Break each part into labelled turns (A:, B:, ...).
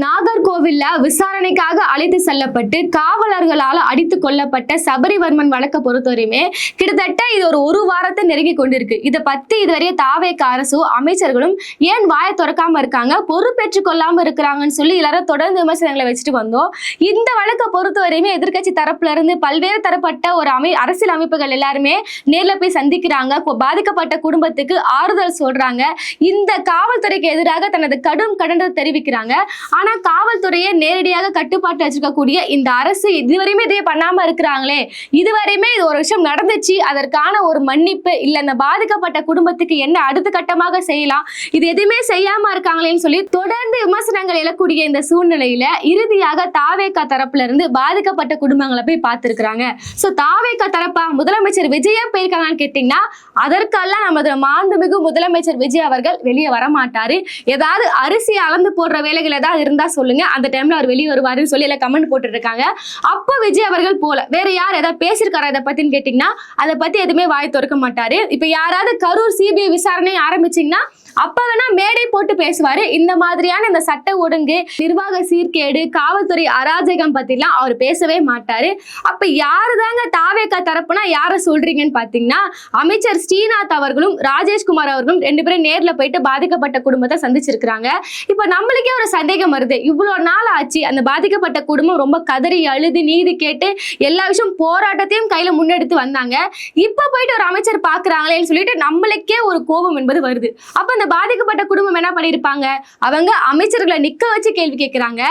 A: நாகர்கோவில்ல விசாரணைக்காக அழைத்து செல்லப்பட்டு காவலர்களால் அடித்து கொல்லப்பட்ட சபரிவர்மன் வழக்க பொறுத்தவரையுமே கிட்டத்தட்ட இது ஒரு வாரத்தை நெருங்கி கொண்டிருக்கு. இதை பத்தி இதுவரைய தாவேக அரசு அமைச்சர்களும் ஏன் வாயை திறக்காம இருக்காங்க, பொறுப்பேற்றுக் கொள்ளாம இருக்கிறாங்கன்னு சொல்லி எல்லாரும் தொடர்ந்து விமர்சனங்களை வச்சுட்டு வந்தோம். இந்த வழக்கை பொறுத்தவரையுமே எதிர்கட்சி தரப்புல இருந்து பல்வேறு தரப்பட்ட ஒரு அரசியல் அமைப்புகள் எல்லாருமே நேர்ல போய் சந்திக்கிறாங்க. பாதிக்கப்பட்ட குடும்பத்துக்கு ஆறுதல் சொல்றாங்க. இந்த காவல்துறைக்கு எதிராக தனது கடும் கண்டனத்தை தெரிவிக்கிறாங்க. ஆனா காவல்துறையை நேரடியாக கட்டுப்பாட்டு வச்சிருக்கக்கூடிய இந்த அரசு இதுவரையுமே இதே பண்ணாம இருக்கிறாங்களே, இதுவரையுமே இது ஒரு விஷயம் நடந்துச்சு, அதற்கான ஒரு மன்னிப்பு இல்ல இந்த பாதிக்கப்பட்ட குடும்பத்துக்கு என்ன அடுத்த கட்டமாக செய்யலாம், இது எதுவுமே செய்யாம இருக்காங்களேன்னு சொல்லி தொடர்ந்து விமர்சனங்கள் எழக்கூடிய இந்த சூழ்நிலையில இறுதியாக தாவேகா தரப்புல இருந்து பாதிக்கப்பட்ட குடும்பங்களை போய் பார்த்திருக்கிறாங்க. சோ தாவேகா தரப்பா முதலமைச்சர் விஜயா போயிருக்காங்கன்னு கேட்டீங்கன்னா அதற்கெல்லாம் நமது மாண்புமிகு முதலமைச்சர் விஜய் அவர்கள் வெளியே வரமாட்டாரு. ஏதாவது அரிசி அளந்து போடுற வேலைகள் ஏதாவது இருந்தா சொல்லுங்க, அந்த டைம்ல அவர் வெளியே வருவாருன்னு சொல்லி எல்லாம் கமெண்ட் போட்டு இருக்காங்க. அப்ப விஜய் அவர்கள் போல வேற யார் ஏதாவது பேசிருக்காரா இதை பத்தின்னு கேட்டீங்கன்னா அதை பத்தி எதுவுமே வாய் திறக்க மாட்டாரு. இப்ப யாராவது கரூர் சிபிஐ விசாரணை ஆரம்பிச்சீங்கன்னா அப்ப வேணா மேடை போட்டு பேசுவாரு. இந்த மாதிரியான இந்த சட்ட ஒழுங்கு, நிர்வாக சீர்கேடு, காவல்துறை அராஜகம் பத்திலாம் அவர் பேசவே மாட்டாரு. அப்ப யாருதாங்க தாவேகா தரப்புனா யார சொல்றீங்கன்னு பாத்தீங்கன்னா அமைச்சர் ஸ்ரீநாத் அவர்களும் ராஜேஷ்குமார் அவர்களும் ரெண்டு பேரும் நேர்ல போயிட்டு பாதிக்கப்பட்ட குடும்பத்தை சந்திச்சிருக்காங்க. இப்ப நம்மளுக்கே ஒரு சந்தேகம் வருது, இவ்வளவு நாள் ஆச்சு அந்த பாதிக்கப்பட்ட குடும்பம் ரொம்ப கதறி அழுது நீதி கேட்டு எல்லா விஷயம் போராட்டத்தையும் கையில முன்னெடுத்து வந்தாங்க. இப்ப போயிட்டு ஒரு அமைச்சர் பாக்குறாங்களேன்னு சொல்லிட்டு நம்மளுக்கே ஒரு கோபம் என்பது வருது. அப்ப இந்த பாதிக்கப்பட்ட குடும்பம் என்ன பண்ணிருப்பாங்க, அவங்க அமைச்சர்களை நிக்க வச்சு கேள்வி கேட்கிறாங்க.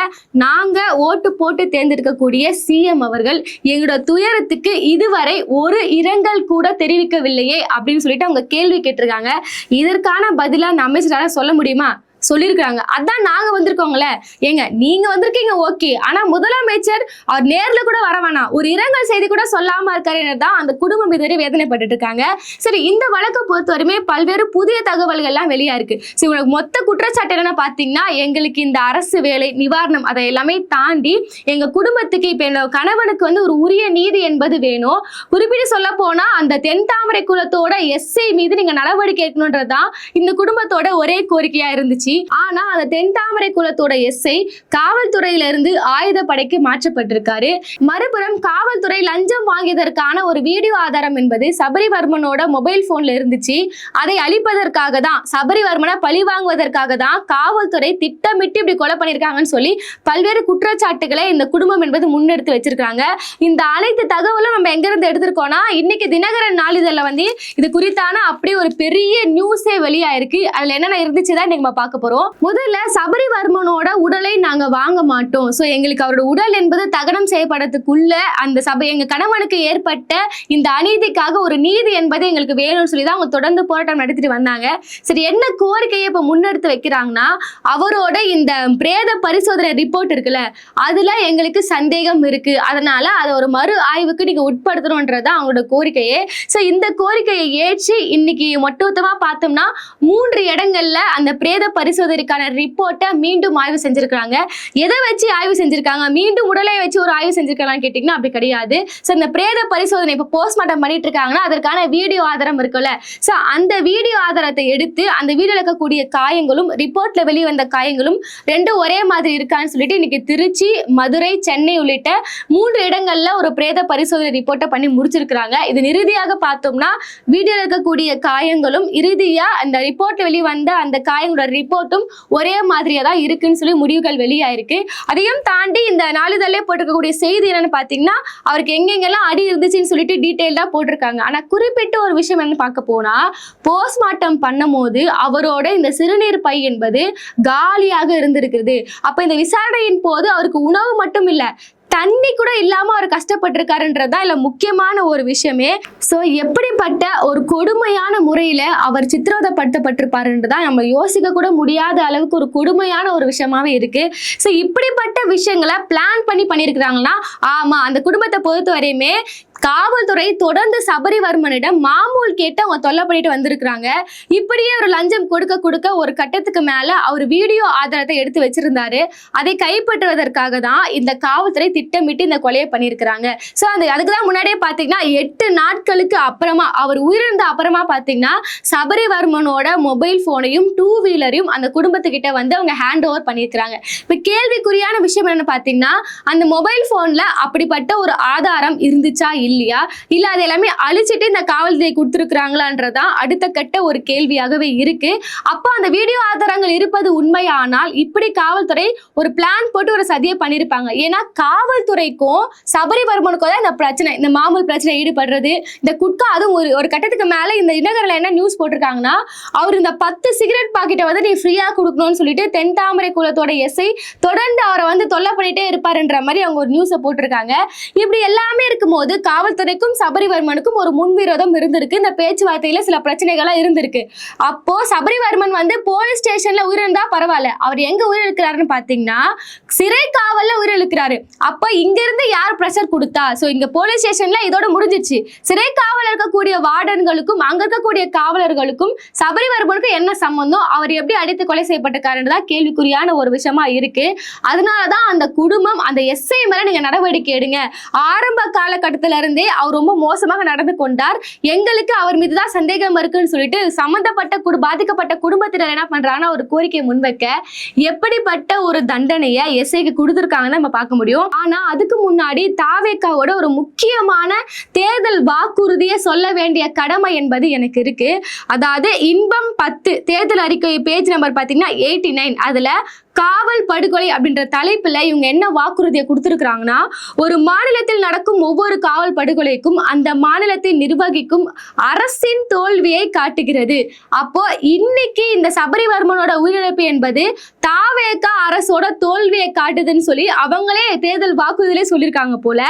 A: நாங்க ஓட்டு போட்டு தேர்ந்தெடுக்கக்கூடிய சிஎம் அவர்கள் எங்களோட துயரத்துக்கு இதுவரை ஒரு இரங்கல் கூட தெரிவிக்கவில்லையே அப்படின்னு சொல்லிட்டு அவங்க கேள்வி கேட்டிருக்காங்க. இதற்கான பதிலா அந்த அமைச்சரால சொல்ல முடியுமா? சொல்லியிருக்காங்க. அதான் நாங்க வந்திருக்கோங்களே, ஏங்க நீங்க வந்திருக்கீங்க ஓகே, ஆனா முதலமைச்சர் அவர் நேர்ல கூட வர வேணாம், ஒரு இரங்கல் செய்தி கூட சொல்லாம இருக்காருன்னு தான் அந்த குடும்பம் இதுவரை வேதனைப்பட்டு இருக்காங்க. சரி, இந்த வழக்கை பொறுத்தவரையுமே பல்வேறு புதிய தகவல்கள் எல்லாம் வெளியா இருக்கு. சரி, உங்களுக்கு மொத்த குற்றச்சாட்டு என்னன்னு பாத்தீங்கன்னா எங்களுக்கு இந்த அரசு வேலை நிவாரணம் அதை எல்லாமே தாண்டி எங்க குடும்பத்துக்கு இப்ப என்னோட கணவனுக்கு ஒரு உரிய நீதி என்பது வேணும். குறிப்பிட்டு சொல்ல போனா அந்த தென்தாமரை குலத்தோட எஸ்ஐ மீது நீங்க நடவடிக்கை எடுக்கணும்ன்றதுதான் இந்த குடும்பத்தோட ஒரே கோரிக்கையா இருந்துச்சு. ஆனா அந்த தென்தாமரை குலத்தோட எஸ்ஐ காவல்துறையில இருந்து ஆயுதப்படைக்கு மாற்றப்பட்டிருக்காரு. மறுபுறம் காவல்துறை லஞ்சம் வாங்கியதற்கான ஒரு வீடியோ ஆதாரம் என்பது சபரிவர்மனோட மொபைல் போன்ல இருந்துச்சு. அதை அழிப்பதற்காக தான், சபரிவர்மனை பழி வாங்குவதற்காக தான் காவல்துறை திட்டமிட்டு இப்படி கொலை பண்ணிருக்காங்கன்னு சொல்லி பல்வேறு குற்றச்சாட்டுகளை இந்த குடும்பம் என்பது முன்னெடுத்து வச்சிருக்காங்க. இந்த அனைத்து தகவலும் நம்ம எங்க இருந்து எடுத்திருக்கோம்னா இன்னைக்கு தினகரன் நாளிதழ்ல இது குறித்தான அப்படி ஒரு பெரிய நியூஸே வெளியாயிருக்கு. அதுல என்னென்ன இருந்துச்சுதான் இன்னைக்கு நம்ம பார்க்க போறோம். முதல்ல சபரிவர்மனோட உடலை நாங்க வாங்க மாட்டோம். சோ எங்களுக்கு அவரோட உடல் என்பது தகனம் செய்யப்படத்துக்குள்ள அந்த எங்க கணவனுக்கு ஏற்பட்ட இந்த அநீதிக்காக ஒரு நீதி என்பது எங்களுக்கு வேணும்னு சொல்லி தான் அவங்க தொடர்ந்து போராட்டம் நடத்திட்டு வந்தாங்க. சரி, என்ன கோரிக்கையை இப்ப முன்னெடுத்து வைக்கிறாங்கன்னா அவரோட இந்த பிரேத பரிசோதனை ரிப்போர்ட் இருக்குல்ல, அதுல எங்களுக்கு சந்தேகம் இருக்கு, அதனால அதை ஒரு மறு ஆய்வுக்கு நீங்க உட்படுத்தணும்ன்றதான் அவங்களோட கோரிக்கையே. சோ இந்த கோரிக்கையை ஏற்று இன்னைக்கு மொத்தமா பார்த்தோம்னா 3 இடங்கள்ல அந்த பிரேத பரிசோதனைக்கான ரிப்போர்ட்டை மீண்டும் ஆய்வு செஞ்சிருக்காங்க. எதை வச்சு ஆய்வு செஞ்சிருக்காங்க, மீண்டும் உடலை வச்சு ஒரு ஆய்வு செஞ்சிருக்காங்கன்னு கேட்டீங்கன்னா அப்படி கிடையாது. சோ இந்த பிரேத பரிசோதனை இப்ப போஸ்ட்மார்ட்டம் பண்ணிட்டு இருக்காங்கன்னா அதற்கான வீடியோ ஆதாரம் இருக்குல்ல, சோ அந்த வீடியோ ஆதாரத்தை எடுத்து அந்த வீடியோல இருக்கக்கூடிய காயங்களும் ரிப்போர்ட்ல வெளிவந்த காயங்களும் ரெண்டும் ஒரே மாதிரி இருக்கான்னு சொல்லிட்டு இன்னைக்கு திருச்சி, மதுரை, சென்னை உள்ளிட்ட 3 இடங்கள்ல ஒரு பிரேத பரிசோதனை ரிப்போர்ட்டை பண்ணி முடிச்சிருக்காங்க. இது இறுதியாக பார்த்தோம்னா வீடியோல இருக்கக்கூடிய காயங்களும் இறுதியா அந்த ரிப்போர்ட்ல வெளிவந்த அந்த காயங்களோட ரிப்போர்ட்டும் ஒரே மாதிரியா தான் இருக்குன்னு சொல்லி முடிவுகள் வெளியாயிருக்கு. அதையும் தாண்டி இந்த நாளிதழே போட்டிருக்கக்கூடிய செய்தி என்னன்னு பாத்தீங்கன்னா அவருக்கு எங்கெங்கெல்லாம் அடி இருந்துச்சுன்னு சொல்லிட்டு டீட்டெயில்டா போட்டிருக்காங்க. ஆனா குறிப்பிட்ட ஒரு விஷயம் என்னன்னு பார்க்க போனா போஸ்ட்மார்ட்டம் பண்ணும் போது அவரோட இந்த சிறுநீர் பை என்பது காலியாக இருந்திருக்கிறது. அப்ப இந்த விசாரணையின் போது அவருக்கு உணவு மட்டும் இல்ல, தண்ணி கூட இல்லாம அவர் கஷ்டப்பட்டிருக்காருன்றதுதான் இல்ல முக்கியமான ஒரு விஷயமே. சோ எப்படிப்பட்ட ஒரு கொடுமையான முறையில அவர் சித்திரவதைப்படுத்தப்பட்டிருப்பாருன்றதான் நம்ம யோசிக்க கூட முடியாத அளவுக்கு ஒரு கொடுமையான ஒரு விஷயமாவே இருக்கு. சோ இப்படிப்பட்ட விஷயங்களை பிளான் பண்ணிருக்கிறாங்கன்னா ஆமா, அந்த குடும்பத்தை பொறுத்த வரையுமே காவல்துறை தொடர்ந்து சபரிவர்மனிடம் மாமூல் கேட்டு அவங்க தொல்லை பண்ணிட்டு வந்திருக்கிறாங்க. இப்படியே ஒரு லஞ்சம் கொடுக்க கொடுக்க ஒரு கட்டத்துக்கு மேல அவர் வீடியோ ஆதாரத்தை எடுத்து வச்சிருந்தாரு. அதை கைப்பற்றுவதற்காக தான் இந்த காவல்துறை திட்டமிட்டு இந்த கொலையை பண்ணியிருக்கிறாங்க. ஸோ அதுக்குதான் முன்னாடியே பார்த்தீங்கன்னா 8 நாட்களுக்கு அப்புறமா அவர் உயிரிழந்த அப்புறமா பார்த்தீங்கன்னா சபரிவர்மனோட மொபைல் போனையும் 2 வீலரையும் அந்த குடும்பத்துக்கிட்ட வந்து அவங்க ஹேண்ட் ஓவர் பண்ணியிருக்கிறாங்க. இப்போ கேள்விக்குறியான விஷயம் என்னன்னு பார்த்தீங்கன்னா அந்த மொபைல் போன்ல அப்படிப்பட்ட ஒரு ஆதாரம் இருந்துச்சா இல்லையா, இல்ல அது எல்லாமே அழிச்சிட்டு இந்த காவல்துறை கொடுத்துருக்காங்களான்றதான் அடுத்த கட்ட ஒரு கேள்வியாகவே இருக்கு. அப்போ அந்த வீடியோ ஆதாரங்கள் இருப்பது உண்மையானால் இப்படி காவல்துறை ஒரு பிளான் போட்டு ஒரு சதியை பண்ணியிருப்பாங்க. ஏன்னா காவல்துறைக்கும் சபரிவர்மனுக்கும் தான் இந்த பிரச்சனை, இந்த மாமூல் பிரச்சனை ஈடுபடுறது, இந்த குட்கா. அதுவும் ஒரு கட்டத்துக்கு மேல இந்த இனகரில் என்ன நியூஸ் போட்டிருக்காங்கன்னா அவர் இந்த 10 சிகரெட் பாக்கெட்டை வந்து நீ ஃப்ரீயா கொடுக்கணும்னு சொல்லிட்டு தென்தாமரை குலத்தோட எஸ்ஐ தொடர்ந்து அவரை வந்து தொல்லை பண்ணிட்டே இருப்பாருன்ற மாதிரி அவங்க ஒரு நியூஸை போட்டிருக்காங்க. இப்படி எல்லாமே இருக்கும்போது காவல்துறைக்கும் சபரிவர்மனுக்கும் ஒரு முன்விரோதம் இருந்திருக்கு. இந்த பேச்சுவார்த்தையில சில பிரச்சனைகள்லாம் இருந்திருக்கு. அப்போ சபரிவர்மன் வந்து போலீஸ் ஸ்டேஷன்ல உயிரிழந்தா பரவாயில்ல, அவர் எங்க உயிரிழக்கிறாருன்னு பாத்தீங்கன்னா சிறை காவல்ல உயிரிழக்கிறாரு. அப்ப இங்க இருந்து யார் பிரஷர் கொடுத்தா? சோ இங்க போலீஸ் ஸ்டேஷன்ல இதோட முடிஞ்சிச்சு. சிறை காவல் இருக்கக்கூடிய வார்டன்களுக்கும் அங்க இருக்கக்கூடிய காவலர்களுக்கும் சபரிவர்மனுக்கும் என்ன சம்பந்தம், அவர் எப்படி அடித்து கொலை செய்யப்பட்டிருக்காருன்னு தான் கேள்விக்குறியான ஒரு விஷயமா இருக்கு. அதனாலதான் அந்த குடும்பம் அந்த எஸ்ஐ மேல நீங்க நடவடிக்கை எடுங்க, ஆரம்ப காலகட்டத்தில இருந்தே அவர் ரொம்ப மோசமாக நடந்து கொண்டார், எங்களுக்கு அவர் மீதுதான் சந்தேகம் இருக்குன்னு சொல்லிட்டு சம்பந்தப்பட்ட பாதிக்கப்பட்ட குடும்பத்தினர் என்ன பண்றாங்கன்னா ஒரு கோரிக்கையை முன்வைக்க எப்படிப்பட்ட ஒரு தண்டனையை எஸ்ஐக்கு கொடுத்திருக்காங்கன்னு நம்ம பார்க்க முடியும். ஆனா அதுக்கு முன்னாடி தாவேக்காவோட ஒரு முக்கியமான தேர்தல் வாக்குறுதியை சொல்ல வேண்டிய கடமை என்பது எனக்கு இருக்கு. அதாவது இன்பம் 10 தேர்தல் அறிக்கை பேஜ் நம்பர் பாத்தீங்கன்னா 89, அதுல காவல் படுகொலை அப்படின்ற தலைப்புல இவங்க என்ன வாக்குறுதியை கொடுத்திருக்கிறாங்கன்னா ஒரு மாநிலத்தில் நடக்கும் ஒவ்வொரு காவல் படுகொலைக்கும் அந்த மாநிலத்தை நிர்வகிக்கும் அரசின் தோல்வியை காட்டுகிறது. அப்போ இன்னைக்கு இந்த சபரிவர்மனோட உயிரிழப்பு என்பது தாவேகா அரசோட தோல்வியை காட்டுதுன்னு சொல்லி அவங்களே தேர்தல் வாக்குறுதியிலே சொல்லியிருக்காங்க போல.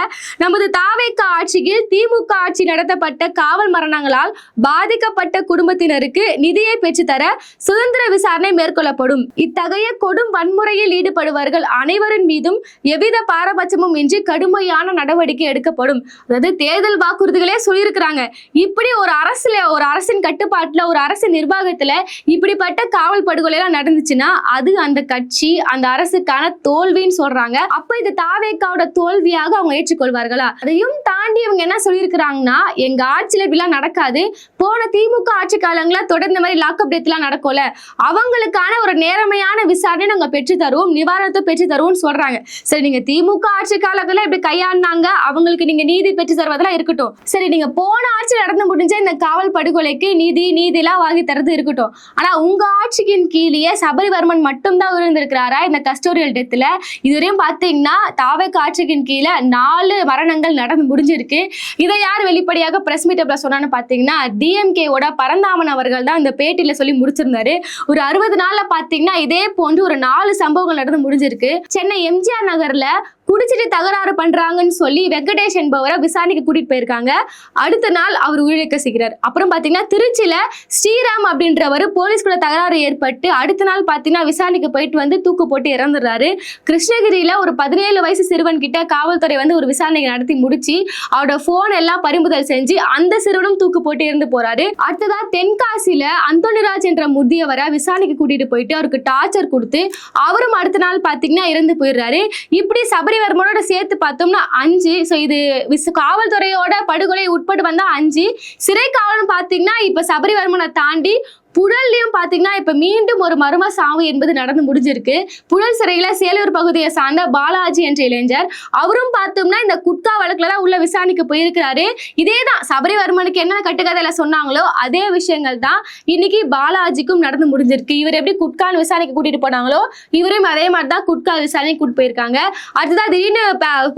A: நமது தாவேகா ஆட்சியில் திமுக ஆட்சி நடத்தப்பட்ட காவல் மரணங்களால் பாதிக்கப்பட்ட குடும்பத்தினருக்கு நிதியை பெற்றுத்தர சுதந்திர விசாரணை மேற்கொள்ளப்படும். இத்தகைய கொடும் வன்முறையில் ஈடுபடுவர்கள் அனைவரின் மீதும் எவ்வித பாரபட்சமும் இன்றி கடுமையான நடவடிக்கை எடுக்கப்படும். அதாவது தேர்தல் வாக்குறுதிகளே சொல்லியிருக்கிறாங்க. இப்படி ஒரு அரசின் கட்டுப்பாட்டுல ஒரு அரசு நிர்வாகத்துல இப்படிப்பட்ட காவல் படுகொலை எல்லாம் நடந்துச்சுன்னா அது அந்த கட்சி அந்த அரசுக்கான தோல்வின்னு சொல்றாங்க. அப்ப இது தாவேக்காவோட தோல்வியாக அவங்க ஏற்றுக்கொள்வார்களா? அதையும் தாண்டி இவங்க என்ன சொல்லியிருக்கிறாங்கன்னா எங்க ஆட்சியில இப்படிலாம் நடக்காது, போன திமுக ஆட்சி காலங்கள தொடர்ந்த மாதிரி லாக்அப் டெத் எல்லாம் நடக்கும்ல, அவங்களுக்கான ஒரு நேர்மையான விசாரணை நாங்க பெற்று தருவோம், நிவாரணத்தை பெற்று தருவோம் சொல்றாங்க. சரி, நீங்க திமுக ஆட்சி காலத்துல இப்படி கையாண்டாங்க, அவங்களுக்கு நீங்க நீதி பெற்று தருவதெல்லாம் இருக்கட்டும். சரி, நீங்க போன ஆட்சி நடந்து முடிஞ்ச இந்த காவல் படுகொலைக்கு நீதி எல்லாம் வாங்கி தரது இருக்கட்டும். ஆனா உங்க ஆட்சியின் கீழே சபரிவர்மன் மட்டும் தான் உயிரிழந்திருக்கிறாரா இந்த கஸ்டோரியல் டெத்ல? இதுவரையும் பாத்தீங்கன்னா தாவேகா ஆட்சியின் கீழே 4 மரணங்கள் நடந்து முடிஞ்சிருக்கு. இதை யார் வெளிப்படையாக பிரஸ் மீட்ல சொன்னான்னு பாத்தீங்கன்னா டிஎம்கேவோட பரந்தாமன் அவர்கள் தான் இந்த பேட்டியில சொல்லி முடிச்சிருந்தாரு. ஒரு 60 நாள்ல பாத்தீங்கன்னா இதே போன்று ஒரு 4 சம்பவங்கள் நடந்து முடிஞ்சிருக்கு. சென்னை எம்ஜிஆர் நகர்ல குடிச்சிட்டு தகராறு பண்றாங்கன்னு சொல்லி வெங்கடேஷ் என்பவரை விசாரணைக்கு கூட்டிட்டு போயிருக்காங்க. அடுத்த நாள் அவர் உயிரிழக்க செய்கிறார். அப்புறம் பாத்தீங்கன்னா திருச்சியில ஸ்ரீராம் அப்படின்றவர் போலீஸ் கூட தகராறு ஏற்பட்டு அடுத்த நாள் பாத்தீங்கன்னா விசாரணைக்கு போயிட்டு வந்து தூக்கு போட்டு இறந்துடுறாரு. கிருஷ்ணகிரியில ஒரு 17 வயசு சிறுவன் கிட்ட காவல்துறை வந்து ஒரு விசாரணை நடத்தி முடிச்சு அவரோட போன் எல்லாம் பறிமுதல் செஞ்சு அந்த சிறுவனும் தூக்கு போட்டு இறந்து போறாரு. அடுத்ததா தென்காசியில அந்தோனிராஜ் என்ற முதியவரை விசாரணைக்கு கூட்டிட்டு போயிட்டு அவருக்கு டார்ச்சர் கொடுத்து அவரும் அடுத்த நாள் பாத்தீங்கன்னா இறந்து போயிடுறாரு. இப்படி சபரிவர்மனோட சேர்த்து பார்த்தோம்னா 5. ஸோ இது காவல்துறையோட படுகொலை உட்பட்டு வந்தா 5. சிறை காவல்னு பாத்தீங்கன்னா இப்ப சபரிவர்மனை தாண்டி புழல்லையும் பாத்தீங்கன்னா இப்ப மீண்டும் ஒரு மர்ம சாவு என்பது நடந்து முடிஞ்சிருக்கு. புழல் சிறையில சேலூர் பகுதியை சார்ந்த பாலாஜி என்ற இளைஞர், அவரும் பார்த்தோம்னா இந்த குட்கா வழக்குல தான் உள்ள விசாரணைக்கு போயிருக்கிறாரு. இதேதான் சபரிவர்மனுக்கு என்ன கட்டுக்கதையில சொன்னாங்களோ அதே விஷயங்கள் தான் இன்னைக்கு பாலாஜிக்கும் நடந்து முடிஞ்சிருக்கு. இவர் எப்படி குட்கான்னு விசாரணைக்கு கூட்டிட்டு போனாங்களோ இவரும் அதே மாதிரி தான் குட்கா விசாரணை கூட்டு போயிருக்காங்க. அடுத்ததான் திடீர்னு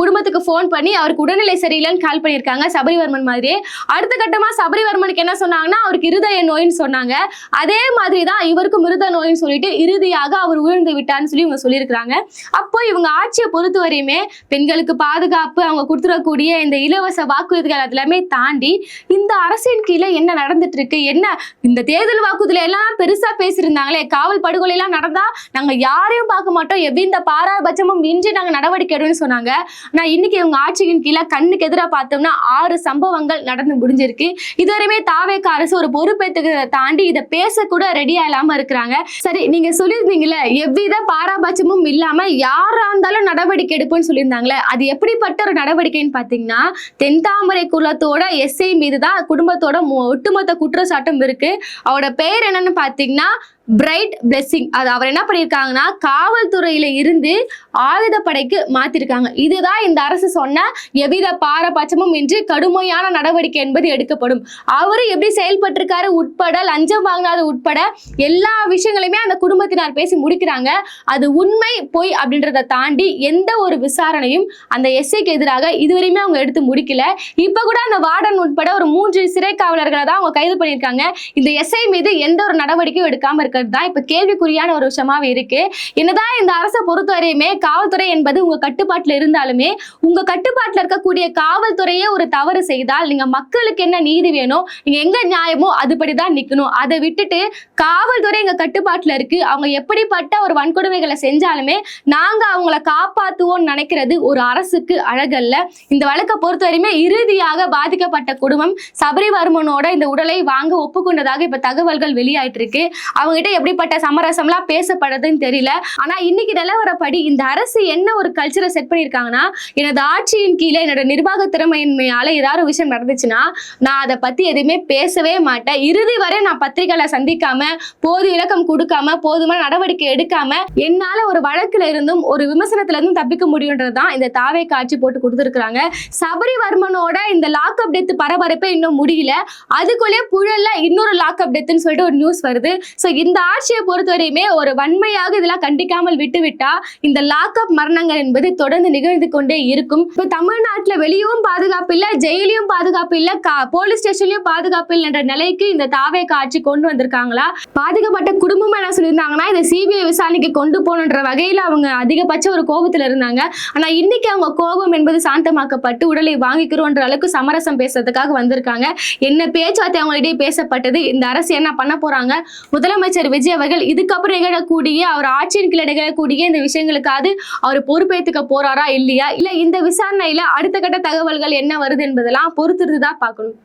A: குடும்பத்துக்கு போன் பண்ணி அவருக்கு உடல்நிலை சரியில்லைன்னு கால் பண்ணியிருக்காங்க சபரிவர்மன் மாதிரியே. அடுத்த கட்டமா சபரிவர்மனுக்கு என்ன சொன்னாங்கன்னா அவருக்கு இருதய நோயின்னு சொன்னாங்க. அதே மாதிரிதான் இவருக்கும் மிருத நோயின்னு சொல்லிட்டு இறுதியாக அவர் உயிர்ந்து விட்டார்னு சொல்லி இவங்க சொல்லியிருக்கிறாங்க. அப்போ இவங்க ஆட்சியை பொறுத்த வரையுமே பெண்களுக்கு பாதுகாப்பு, அவங்க கொடுத்துடக்கூடிய இந்த இலவச வாக்குறுதிகள் அதெல்லாமே தாண்டி இந்த அரசின் கீழே என்ன நடந்துட்டு இருக்கு, என்ன இந்த தேர்தல் வாக்குறுதியில எல்லாம் பெருசா பேசியிருந்தாங்களே, காவல் படுகொலை எல்லாம் நடந்தா நாங்க யாரையும் பார்க்க மாட்டோம், எவ்வித பாராபட்சமும் இன்றி நாங்க நடவடிக்கை எடுன்னு சொன்னாங்க. ஆனா இன்னைக்கு இவங்க ஆட்சியின் கீழே கண்ணுக்கு எதிராக பார்த்தோம்னா 6 சம்பவங்கள் நடந்து முடிஞ்சிருக்கு. இதுவரையுமே தாவேக அரசு ஒரு பொறுப்பேற்றுக்கிறத தாண்டி இதை பேசக்கூட ரெடியா இல்லாம இருக்கிறாங்க. சரி, நீங்க சொல்லியிருந்தீங்களே எவ்வித பாராபட்சமும் இல்லாம யாரா இருந்தாலும் நடவடிக்கை எடுப்புன்னு சொல்லியிருந்தாங்களே, அது எப்படிப்பட்ட ஒரு நடவடிக்கைன்னு பாத்தீங்கன்னா தென்தாமரை குலத்தோட எஸ்ஐ மீதுதான் குடும்பத்தோட ஒட்டுமொத்த குற்றச்சாட்டும் இருக்கு. அவரோட பெயர் என்னன்னு பாத்தீங்கன்னா பிரைட் பிளெஸிங். அது அவர் என்ன பண்ணியிருக்காங்கன்னா காவல்துறையில இருந்து ஆயுதப்படைக்கு மாத்திருக்காங்க. இதுதான் இந்த அரசு சொன்ன எவ்வித பாரபட்சமும் இன்றி கடுமையான நடவடிக்கை என்பது எடுக்கப்படும். அவரு எப்படி செயல்பட்டிருக்காரு உட்பட லஞ்சம் வாங்கினாது உட்பட எல்லா விஷயங்களையுமே அந்த குடும்பத்தினர் பேசி முடிக்கிறாங்க. அது உண்மை பொய் அப்படின்றத தாண்டி எந்த ஒரு விசாரணையும் அந்த எஸ்ஐக்கு எதிராக இதுவரையுமே அவங்க எடுத்து முடிக்கல. இப்ப கூட அந்த வார்டன் உட்பட ஒரு 3 சிறை காவலர்களை தான் அவங்க கைது பண்ணியிருக்காங்க. இந்த எஸ்ஐ மீது எந்த ஒரு நடவடிக்கையும் எடுக்காம இருக்கு தான் இப்ப கேள்விக்குறியான ஒரு விஷயமாவே இருக்கு. என்னதான் இந்த அரசை பொறுத்தவரையுமே காவல்துறை என்பது உங்க கட்டுப்பாட்டுல இருந்தாலுமே உங்க கட்டுப்பாட்டுல இருக்கக்கூடிய காவல்துறையே ஒரு தவறு செய்தால் நீங்க மக்களுக்கு என்ன நீதி வேணும், நீங்க எங்க நியாயமோ அதுபடிதான் நிக்கணும். அதை விட்டுட்டு காவல்துறை எங்க கட்டுப்பாட்டுல இருக்கு, அவங்க எப்படிப்பட்ட ஒரு வன்கொடுமைகளை செஞ்சாலுமே நாங்க அவங்கள காப்பாத்துவோம்னு நினைக்கிறது ஒரு அரசுக்கு அழகல்ல. இந்த வழக்கை பொறுத்தவரையுமே இறுதியாக பாதிக்கப்பட்ட குடும்பம் சபரிவர்மனோட இந்த உடலை வாங்க ஒப்புக்கொண்டதாக இப்ப தகவல்கள் வெளியாயிட்டு இருக்கு. அவங்க எப்படிப்பட்ட சமரசம்லாம் பேசப்படுறதுன்னு தெரியல. ஆனா இன்னைக்கு நிலவரப்படி இந்த அரசு என்ன ஒரு கல்ச்சரை செட் பண்ணியிருக்காங்கன்னா எனது ஆட்சியின் கீழே என்னோட நிர்வாக திறமையின்மையால ஏதாவது ஒரு விஷயம் நடந்துச்சுன்னா நான் அதை பத்தி எதுவுமே பேசவே மாட்டேன். இறுதி வரை நான் பத்திரிகைகளை சந்திக்காம போது விளக்கம் கொடுக்காம போதுமான நடவடிக்கை எடுக்காம என்னால ஒரு வழக்குல இருந்தும் ஒரு விமர்சனத்துல இருந்தும் தப்பிக்க முடியும்ன்றதுதான் இந்த தாவேக ஆட்சி போட்டு கொடுத்துருக்காங்க. சபரிவர்மனோட இந்த லாக்அப் டெத் பரபரப்பே இன்னும் முடியல. அதுக்குள்ளேயே புழல்ல இன்னொரு லாக்அப் டெத்னு சொல்லிட்டு ஒரு நியூஸ் வருது. இந்த ஆட்சியை பொறுத்தவரையுமே ஒரு வன்மையாக இதெல்லாம் கண்டிக்காமல் விட்டுவிட்டா இந்த லாக்அப் மரணங்கள் என்பது தொடர்ந்து நிகழ்ந்து கொண்டே இருக்கும். இப்ப தமிழ்நாட்டுல வெளியும் பாதுகாப்பு இல்ல, ஜெயிலையும் பாதுகாப்பு இல்ல, போலீஸ் ஸ்டேஷன்லயும் பாதுகாப்பு இல்லைன்ற நிலைக்கு இந்த தாவேக ஆட்சி கொண்டு வந்திருக்காங்களா? பாதிக்கப்பட்ட குடும்பம் என்ன சொல்லியிருந்தாங்கன்னா இதை சிபிஐ விசாரணைக்கு கொண்டு போகணுன்ற வகையில அவங்க அதிகபட்ச ஒரு கோபத்துல இருந்தாங்க. ஆனா இன்னைக்கு அவங்க கோபம் என்பது சாந்தமாக்கப்பட்டு உடலை வாங்கிக்கிறோன்ற அளவுக்கு சமரசம் பேசுறதுக்காக வந்திருக்காங்க. என்ன பேச்சுவார்த்தை அவங்களிடையே பேசப்பட்டது, இந்த அரசு என்ன பண்ண போறாங்க, முதலமைச்சர் விஜய் அவர்கள் இதுக்கப்புறம் நிகழக்கூடிய அவர் ஆட்சியின் கீழே நிகழக்கூடிய இந்த விஷயங்களுக்காவது அவர் பொறுப்பேற்றுக்க போறாரா இல்லையா, இல்ல இந்த விசாரணையில அடுத்த கட்ட தகவல்கள் என்ன வருது என்பதெல்லாம் பொறுத்திருந்துதான் பார்க்கணும்.